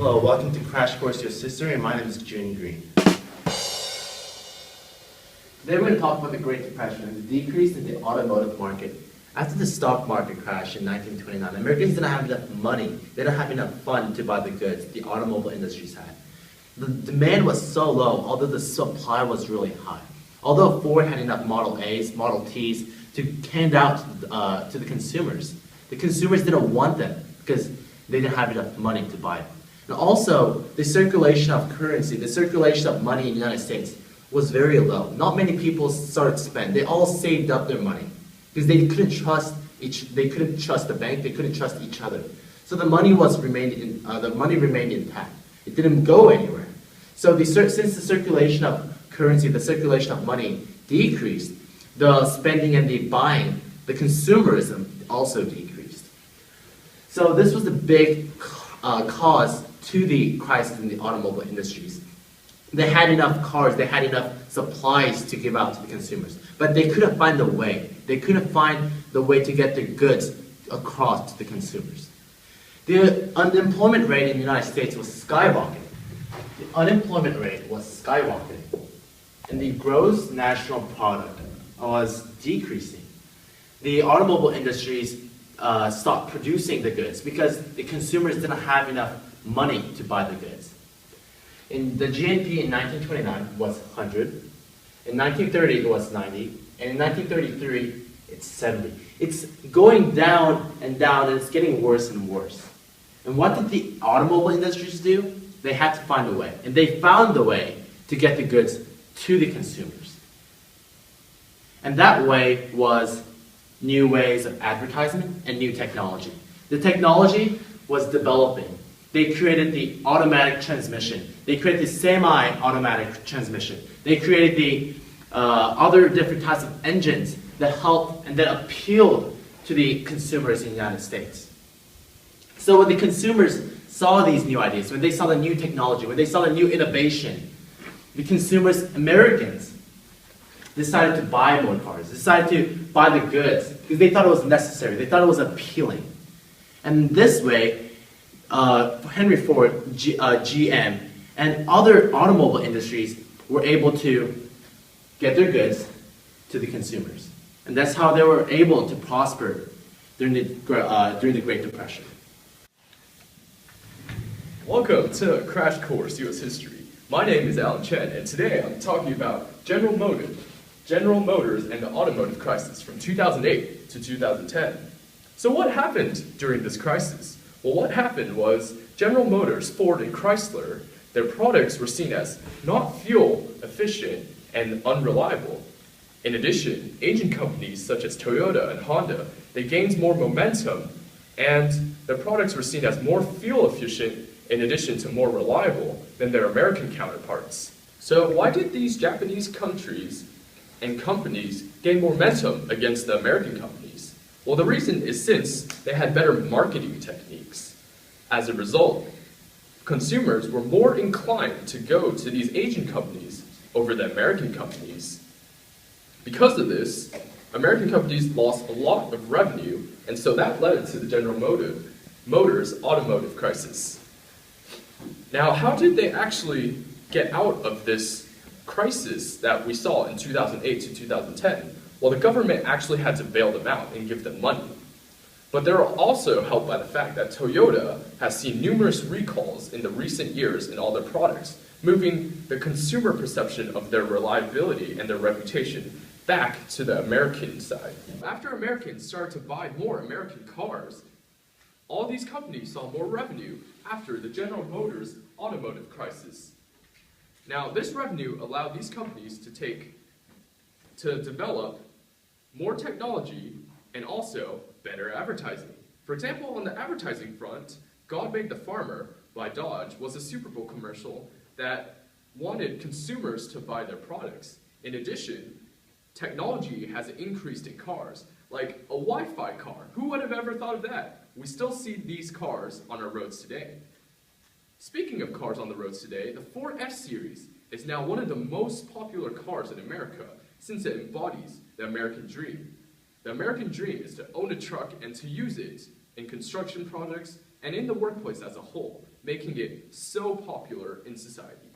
Hello, welcome to Crash Course Your History, and my name is June Green. Today we're going to talk about the Great Depression and the decrease in the automotive market. After the stock market crash in 1929, Americans didn't have enough money, they didn't have enough funds to buy the goods the automobile industries had. The demand was so low, although the supply was really high. Although Ford had enough Model A's, Model T's to hand out to the consumers didn't want them because they didn't have enough money to buy them. And also, the circulation of currency, the circulation of money in the United States was very low. Not many people started to spend. They all saved up their money because they couldn't trust the bank, they couldn't trust each other. So the money remained intact. It didn't go anywhere. So since the circulation of currency, the circulation of money decreased, the spending and the buying, the consumerism also decreased. So this was the big cause to the crisis in the automobile industries. They had enough cars, they had enough supplies to give out to the consumers, but they couldn't find the way. They couldn't find the way to get their goods across to the consumers. The unemployment rate in the United States was skyrocketing. The unemployment rate was skyrocketing, and the gross national product was decreasing. The automobile industries stopped producing the goods because the consumers didn't have enough money to buy the goods. The GNP in 1929 was 100, in 1930 it was 90, and in 1933 it's 70. It's going down, and it's getting worse and worse. And what did the automobile industries do? They had to find a way, and they found the way to get the goods to the consumers. And that way was new ways of advertisement and new technology. The technology was developing. They created the automatic transmission. They created the semi-automatic transmission. They created the other different types of engines that helped and that appealed to the consumers in the United States. So when the consumers saw these new ideas, when they saw the new technology, when they saw the new innovation, the consumers, Americans, decided to buy more cars, decided to buy the goods because they thought it was necessary, they thought it was appealing. And this way, Henry Ford, GM, and other automobile industries were able to get their goods to the consumers. And that's how they were able to prosper during the Great Depression. Welcome to Crash Course U.S. History. My name is Alan Chen, and today I'm talking about General Motors and the automotive crisis from 2008 to 2010. So what happened during this crisis? Well, what happened was General Motors, Ford, and Chrysler, their products were seen as not fuel efficient and unreliable. In addition, Asian companies such as Toyota and Honda, they gained more momentum, and their products were seen as more fuel efficient in addition to more reliable than their American counterparts. So why did these Japanese countries and companies gain momentum against the American companies? Well, the reason is since they had better marketing techniques. As a result, consumers were more inclined to go to these Asian companies over the American companies. Because of this, American companies lost a lot of revenue, and so that led to the General Motors automotive crisis. Now, how did they actually get out of this crisis that we saw in 2008 to 2010? Well, the government actually had to bail them out and give them money. But they're also helped by the fact that Toyota has seen numerous recalls in the recent years in all their products, moving the consumer perception of their reliability and their reputation back to the American side. After Americans started to buy more American cars, all these companies saw more revenue after the General Motors automotive crisis. Now, this revenue allowed these companies to develop more technology and also better advertising. For example, on the advertising front, God Made the Farmer by Dodge was a Super Bowl commercial that wanted consumers to buy their products. In addition, technology has increased in cars, like a Wi-Fi car. Who would have ever thought of that? We still see these cars on our roads today. Speaking of cars on the roads today, the Ford F-Series is now one of the most popular cars in America since it embodies the American dream. The American dream is to own a truck and to use it in construction projects, and in the workplace as a whole, making it so popular in society.